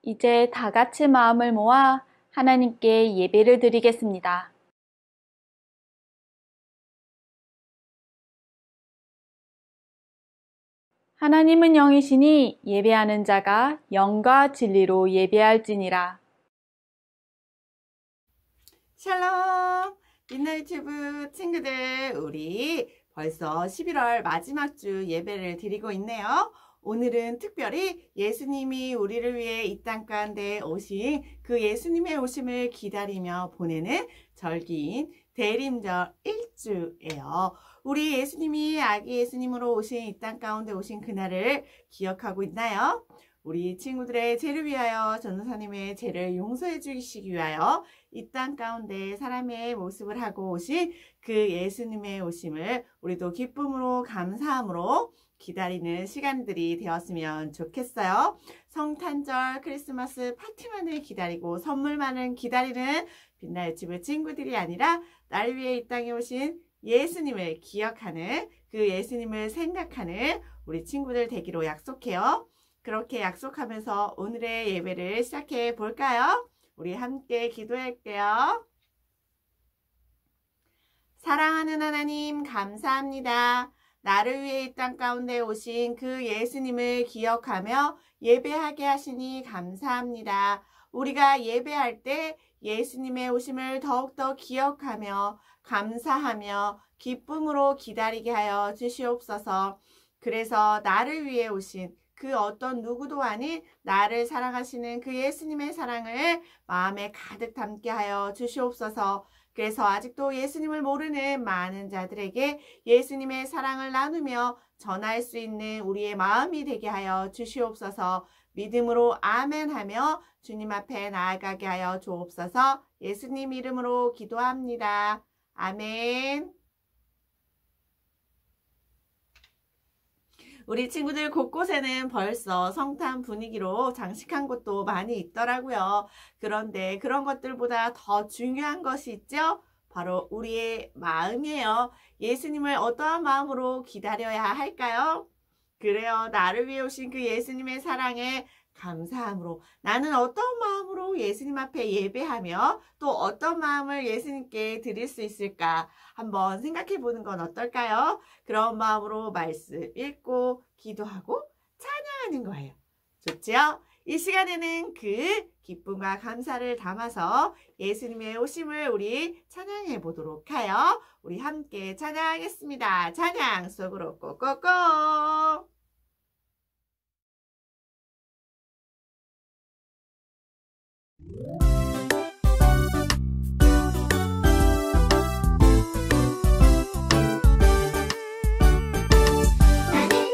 이제 다 같이 마음을 모아 하나님께 예배를 드리겠습니다. 하나님은 영이시니 예배하는 자가 영과 진리로 예배할지니라. 샬롬! 빛나 유튜브 친구들, 우리 벌써 11월 마지막 주 예배를 드리고 있네요. 오늘은 특별히 예수님이 우리를 위해 이 땅 가운데 오신 그 예수님의 오심을 기다리며 보내는 절기인 대림절 1주예요. 우리 예수님이 아기 예수님으로 오신 이 땅 가운데 오신 그날을 기억하고 있나요? 우리 친구들의 죄를 위하여 전도사님의 죄를 용서해 주시기 위하여 이 땅 가운데 사람의 모습을 하고 오신 그 예수님의 오심을 우리도 기쁨으로 감사함으로 기다리는 시간들이 되었으면 좋겠어요. 성탄절 크리스마스 파티만을 기다리고 선물만을 기다리는 빛나 유튜브 친구들이 아니라 날 위해 이 땅에 오신 예수님을 기억하는 그 예수님을 생각하는 우리 친구들 되기로 약속해요. 그렇게 약속하면서 오늘의 예배를 시작해 볼까요? 우리 함께 기도할게요. 사랑하는 하나님 감사합니다. 나를 위해 이 땅 가운데 오신 그 예수님을 기억하며 예배하게 하시니 감사합니다. 우리가 예배할 때 예수님의 오심을 더욱더 기억하며 감사하며 기쁨으로 기다리게 하여 주시옵소서. 그래서 나를 위해 오신 그 어떤 누구도 아닌 나를 사랑하시는 그 예수님의 사랑을 마음에 가득 담게 하여 주시옵소서. 그래서 아직도 예수님을 모르는 많은 자들에게 예수님의 사랑을 나누며 전할 수 있는 우리의 마음이 되게 하여 주시옵소서. 믿음으로 아멘 하며 주님 앞에 나아가게 하여 주옵소서. 예수님 이름으로 기도합니다. 아멘. 우리 친구들 곳곳에는 벌써 성탄 분위기로 장식한 곳도 많이 있더라고요. 그런데 그런 것들보다 더 중요한 것이 있죠? 바로 우리의 마음이에요. 예수님을 어떠한 마음으로 기다려야 할까요? 그래요. 나를 위해 오신 그 예수님의 사랑에 감사함으로 나는 어떤 마음으로 예수님 앞에 예배하며 또 어떤 마음을 예수님께 드릴 수 있을까 한번 생각해 보는 건 어떨까요? 그런 마음으로 말씀 읽고 기도하고 찬양하는 거예요. 좋죠? 이 시간에는 그 기쁨과 감사를 담아서 예수님의 오심을 우리 찬양해 보도록 하여 우리 함께 찬양하겠습니다. 찬양 속으로 꼭꼭꼭. 나는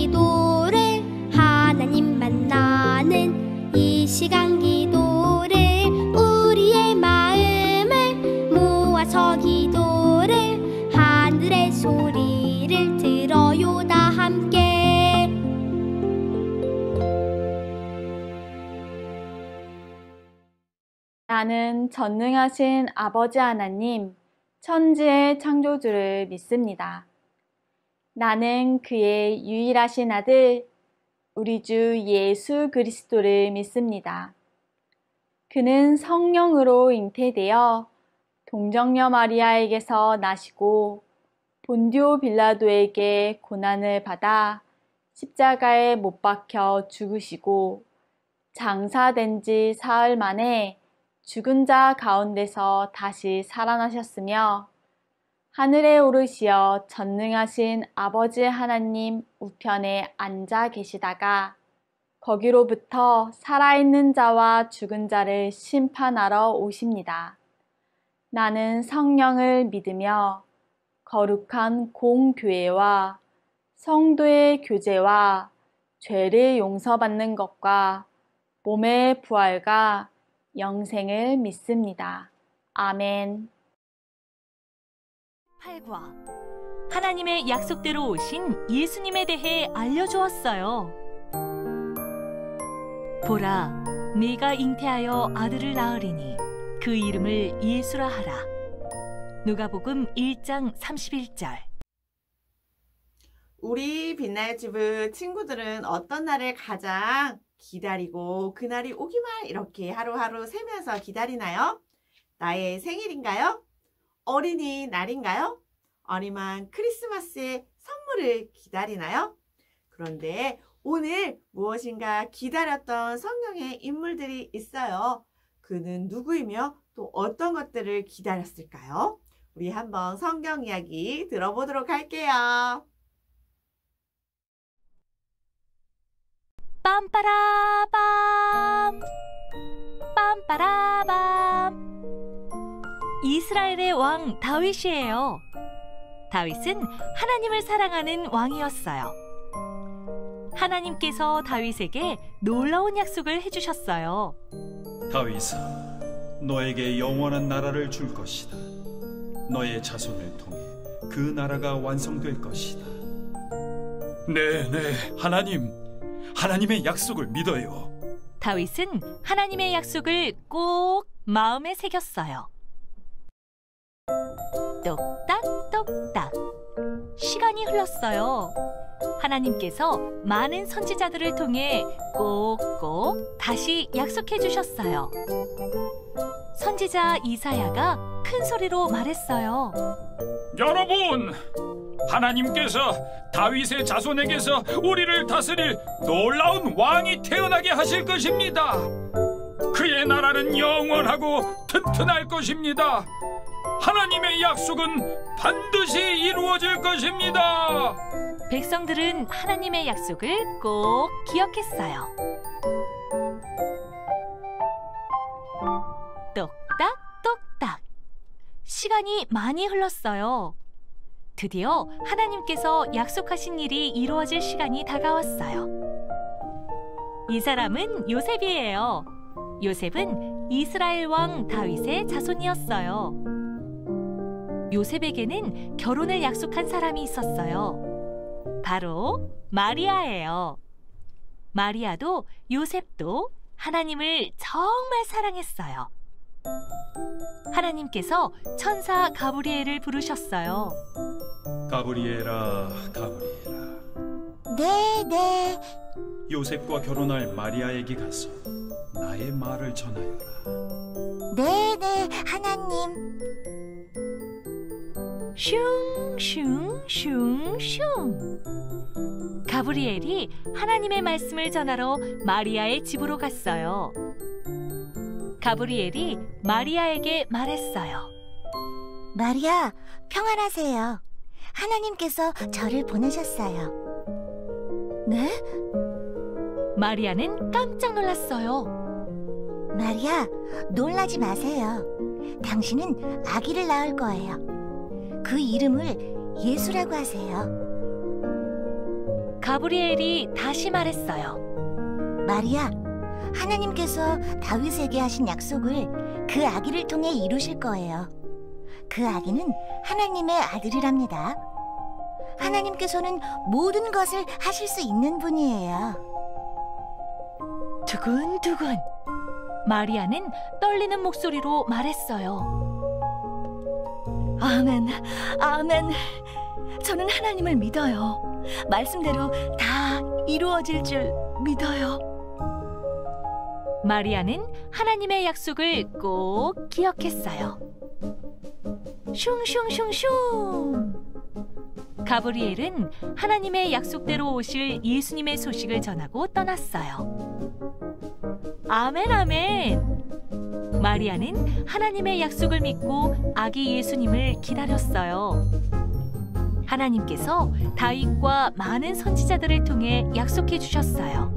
기도를 하나님 만나는 이 시간 기도를 우리의 마음을 모아서 기도를 하늘의 소리를 들어요 다 함께. 나는 전능하신 아버지 하나님, 천지의 창조주를 믿습니다. 나는 그의 유일하신 아들, 우리 주 예수 그리스도를 믿습니다. 그는 성령으로 잉태되어 동정녀 마리아에게서 나시고 본디오 빌라도에게 고난을 받아 십자가에 못 박혀 죽으시고 장사된 지 사흘 만에 죽은 자 가운데서 다시 살아나셨으며 하늘에 오르시어 전능하신 아버지 하나님 우편에 앉아 계시다가 거기로부터 살아있는 자와 죽은 자를 심판하러 오십니다. 나는 성령을 믿으며 거룩한 공교회와 성도의 교제와 죄를 용서받는 것과 몸의 부활과 영생을 믿습니다. 아멘. 8과 하나님의 약속대로 오신 예수님에 대해 알려주었어요. 보라, 네가 잉태하여 아들을 낳으리니 그 이름을 예수라 하라. 누가복음 1장 31절. 우리 빛날주부 친구들은 어떤 날을 가장 기다리고 그날이 오기만 이렇게 하루하루 세면서 기다리나요? 나의 생일인가요? 어린이날인가요? 아니면 크리스마스의 선물을 기다리나요? 그런데 오늘 무엇인가 기다렸던 성경의 인물들이 있어요. 그는 누구이며 또 어떤 것들을 기다렸을까요? 우리 한번 성경 이야기 들어보도록 할게요. 빰빠라밤 빰빠라밤. 이스라엘의 왕 다윗이에요. 다윗은 하나님을 사랑하는 왕이었어요. 하나님께서 다윗에게 놀라운 약속을 해주셨어요. 다윗아, 너에게 영원한 나라를 줄 것이다. 너의 자손을 통해 그 나라가 완성될 것이다. 네, 하나님의 약속을 믿어요. 다윗은 하나님의 약속을 꼭 마음에 새겼어요. 똑딱똑딱 시간이 흘렀어요. 하나님께서 많은 선지자들을 통해 꼭꼭 다시 약속해 주셨어요. 선지자 이사야가 큰 소리로 말했어요. 여러분, 하나님께서 다윗의 자손에게서 우리를 다스릴 놀라운 왕이 태어나게 하실 것입니다. 그의 나라는 영원하고 튼튼할 것입니다. 하나님의 약속은 반드시 이루어질 것입니다. 백성들은 하나님의 약속을 꼭 기억했어요. 똑딱똑딱 시간이 많이 흘렀어요. 드디어 하나님께서 약속하신 일이 이루어질 시간이 다가왔어요. 이 사람은 요셉이에요. 요셉은 이스라엘 왕 다윗의 자손이었어요. 요셉에게는 결혼을 약속한 사람이 있었어요. 바로 마리아예요. 마리아도 요셉도 하나님을 정말 사랑했어요. 하나님께서 천사 가브리엘을 부르셨어요. 가브리엘아, 네. 요셉과 결혼할 마리아에게 가서 나의 말을 전하여라. 네, 하나님. 슝슝슝슝. 가브리엘이 하나님의 말씀을 전하러 마리아의 집으로 갔어요. 가브리엘이 마리아에게 말했어요. 마리아, 평안하세요. 하나님께서 저를 보내셨어요. 네? 마리아는 깜짝 놀랐어요. 마리아, 놀라지 마세요. 당신은 아기를 낳을 거예요. 그 이름을 예수라고 하세요. 가브리엘이 다시 말했어요. 마리아, 하나님께서 다윗에게 하신 약속을 그 아기를 통해 이루실 거예요. 그 아기는 하나님의 아들이랍니다. 하나님께서는 모든 것을 하실 수 있는 분이에요. 두근두근. 마리아는 떨리는 목소리로 말했어요. 아멘, 아멘. 저는 하나님을 믿어요. 말씀대로 다 이루어질 줄 믿어요. 마리아는 하나님의 약속을 꼭 기억했어요. 슝슝슝슝. 가브리엘은 하나님의 약속대로 오실 예수님의 소식을 전하고 떠났어요. 아멘, 아멘. 마리아는 하나님의 약속을 믿고 아기 예수님을 기다렸어요. 하나님께서 다윗과 많은 선지자들을 통해 약속해 주셨어요.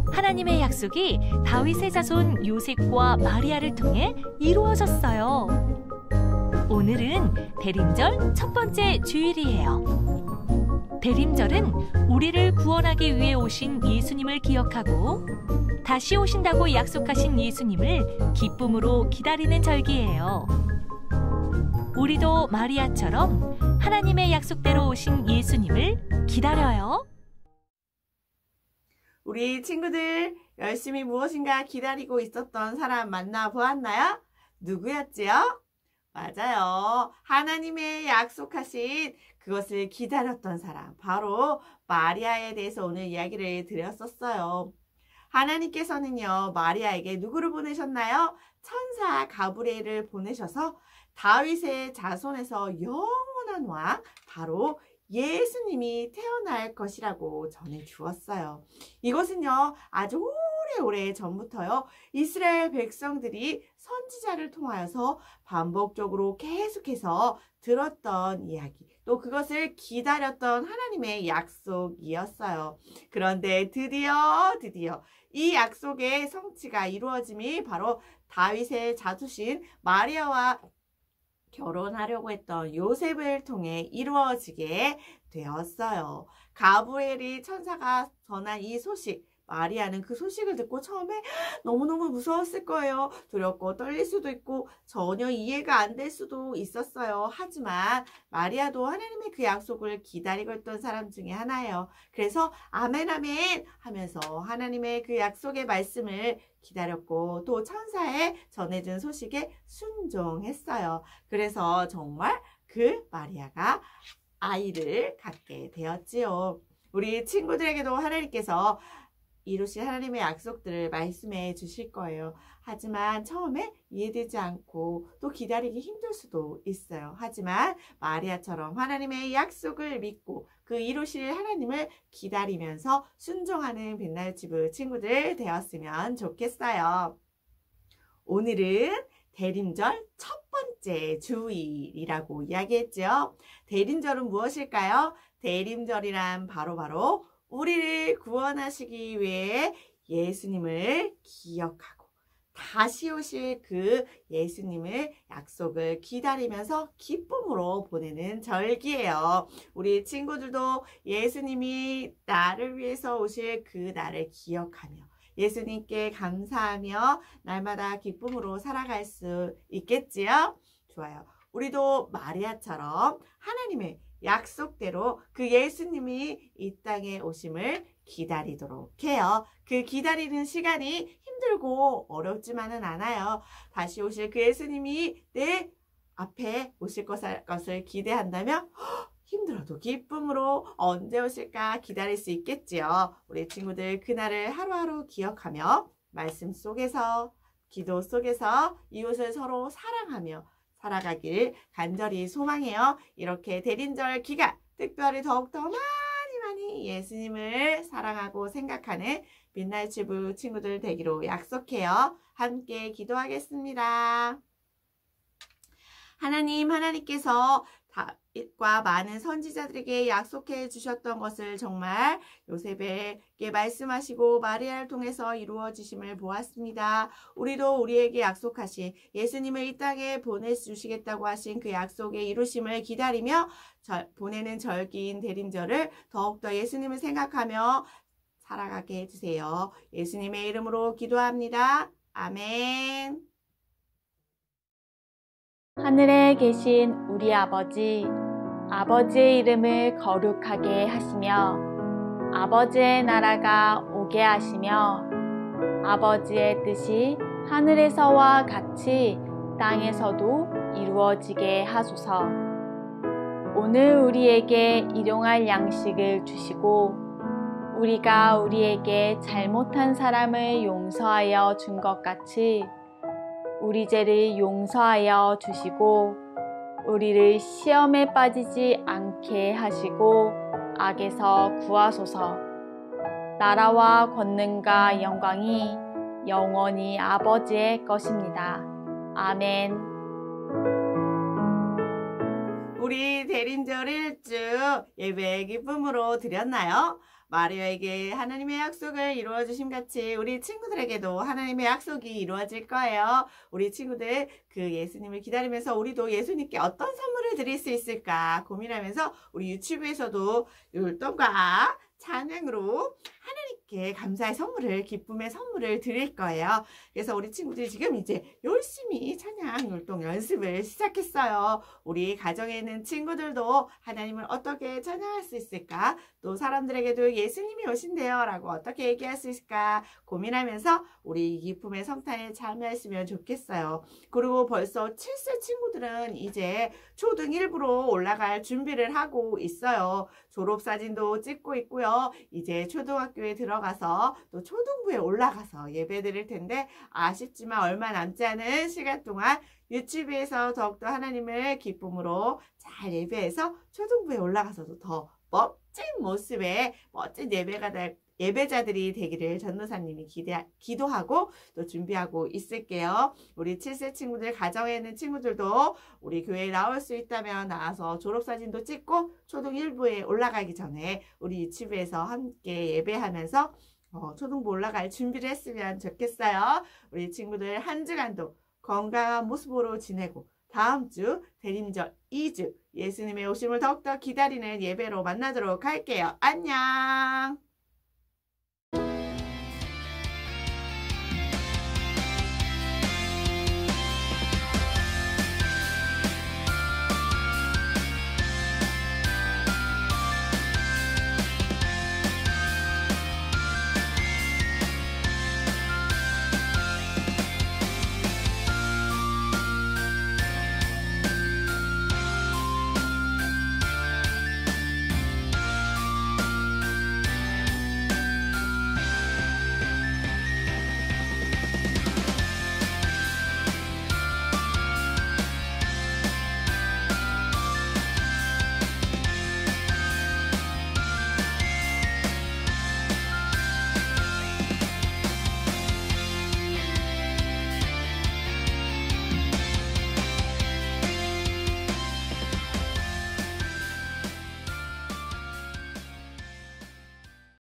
하나님의 약속이 다윗의 자손 요셉과 마리아를 통해 이루어졌어요. 오늘은 대림절 첫 번째 주일이에요. 대림절은 우리를 구원하기 위해 오신 예수님을 기억하고 다시 오신다고 약속하신 예수님을 기쁨으로 기다리는 절기예요. 우리도 마리아처럼 하나님의 약속대로 오신 예수님을 기다려요. 우리 친구들 열심히 무엇인가 기다리고 있었던 사람 만나보았나요? 누구였지요? 맞아요. 하나님의 약속하신 그것을 기다렸던 사람, 바로 마리아에 대해서 오늘 이야기를 드렸었어요. 하나님께서는요, 마리아에게 누구를 보내셨나요? 천사 가브리엘을 보내셔서 다윗의 자손에서 영원한 왕, 바로 예수님이 태어날 것이라고 전해주었어요. 이것은요, 아주 오래오래 전부터요, 이스라엘 백성들이 선지자를 통하여서 반복적으로 계속해서 들었던 이야기, 또 그것을 기다렸던 하나님의 약속이었어요. 그런데 드디어 이 약속의 성취가 이루어짐이 바로 다윗의 자수신 마리아와 결혼하려고 했던 요셉을 통해 이루어지게 되었어요. 가브리엘이 천사가 전한 이 소식, 마리아는 그 소식을 듣고 처음에 너무너무 무서웠을 거예요. 두렵고 떨릴 수도 있고 전혀 이해가 안 될 수도 있었어요. 하지만 마리아도 하나님의 그 약속을 기다리고 있던 사람 중에 하나예요. 그래서 아멘 아멘 하면서 하나님의 그 약속의 말씀을 기다렸고 또 천사의 전해준 소식에 순종했어요. 그래서 정말 그 마리아가 아이를 갖게 되었지요. 우리 친구들에게도 하나님께서 이루실 하나님의 약속들을 말씀해 주실 거예요. 하지만 처음에 이해되지 않고 또 기다리기 힘들 수도 있어요. 하지만 마리아처럼 하나님의 약속을 믿고 그 이루실 하나님을 기다리면서 순종하는 빛날치부 친구들 되었으면 좋겠어요. 오늘은 대림절 첫 번째 주일이라고 이야기했죠. 대림절은 무엇일까요? 대림절이란 바로 우리를 구원하시기 위해 예수님을 기억하고 다시 오실 그 예수님의 약속을 기다리면서 기쁨으로 보내는 절기예요. 우리 친구들도 예수님이 나를 위해서 오실 그 날을 기억하며 예수님께 감사하며 날마다 기쁨으로 살아갈 수 있겠지요? 좋아요. 우리도 마리아처럼 하나님의 약속대로 그 예수님이 이 땅에 오심을 기다리도록 해요. 그 기다리는 시간이 힘들고 어렵지만은 않아요. 다시 오실 그 예수님이 내 앞에 오실 것을 기대한다면 힘들어도 기쁨으로 언제 오실까 기다릴 수 있겠지요. 우리 친구들 그날을 하루하루 기억하며 말씀 속에서 기도 속에서 이웃을 서로 사랑하며 살아가길 간절히 소망해요. 이렇게 대림절 기간 특별히 더욱더 많이 예수님을 사랑하고 생각하는 빛날치부 친구들 되기로 약속해요. 함께 기도하겠습니다. 하나님께서 다윗과 많은 선지자들에게 약속해 주셨던 것을 정말 요셉에게 말씀하시고 마리아를 통해서 이루어지심을 보았습니다. 우리도 우리에게 약속하신 예수님을 이 땅에 보내주시겠다고 하신 그 약속의 이루심을 기다리며 보내는 절기인 대림절을 더욱더 예수님을 생각하며 살아가게 해주세요. 예수님의 이름으로 기도합니다. 아멘. 하늘에 계신 우리 아버지, 아버지의 이름을 거룩하게 하시며 아버지의 나라가 오게 하시며 아버지의 뜻이 하늘에서와 같이 땅에서도 이루어지게 하소서. 오늘 우리에게 일용할 양식을 주시고 우리가 우리에게 잘못한 사람을 용서하여 준 것 같이 우리 죄를 용서하여 주시고 우리를 시험에 빠지지 않게 하시고 악에서 구하소서. 나라와 권능과 영광이 영원히 아버지의 것입니다. 아멘. 우리 대림절 일주 예배의 기쁨으로 드렸나요? 마리아에게 하나님의 약속을 이루어주심 같이 우리 친구들에게도 하나님의 약속이 이루어질 거예요. 우리 친구들 그 예수님을 기다리면서 우리도 예수님께 어떤 선물을 드릴 수 있을까 고민하면서 우리 유튜브에서도 율동과 찬양으로 하나님께 감사의 선물을, 기쁨의 선물을 드릴 거예요. 그래서 우리 친구들이 지금 이제 열심히 찬양 율동 연습을 시작했어요. 우리 가정에 있는 친구들도 하나님을 어떻게 찬양할 수 있을까? 또 사람들에게도 예수님이 오신대요 라고 어떻게 얘기할 수 있을까 고민하면서 우리 기쁨의 성탄에 참여했으면 좋겠어요. 그리고 벌써 7세 친구들은 이제 초등 1부로 올라갈 준비를 하고 있어요. 졸업사진도 찍고 있고요. 이제 초등학교에 들어가서 또 초등부에 올라가서 예배 드릴 텐데 아쉽지만 얼마 남지 않은 시간 동안 유튜브에서 더욱더 하나님을 기쁨으로 잘 예배해서 초등부에 올라가서도 더 멋진 모습의 멋진 예배자들이 되기를 전도사님이 기도하고 또 준비하고 있을게요. 우리 7세 친구들, 가정에 있는 친구들도 우리 교회에 나올 수 있다면 나와서 졸업사진도 찍고 초등 1부에 올라가기 전에 우리 유튜브에서 함께 예배하면서 초등부 올라갈 준비를 했으면 좋겠어요. 우리 친구들 한 주간도 건강한 모습으로 지내고 다음 주 대림절 2주 예수님의 오심을 더욱더 기다리는 예배로 만나도록 할게요. 안녕.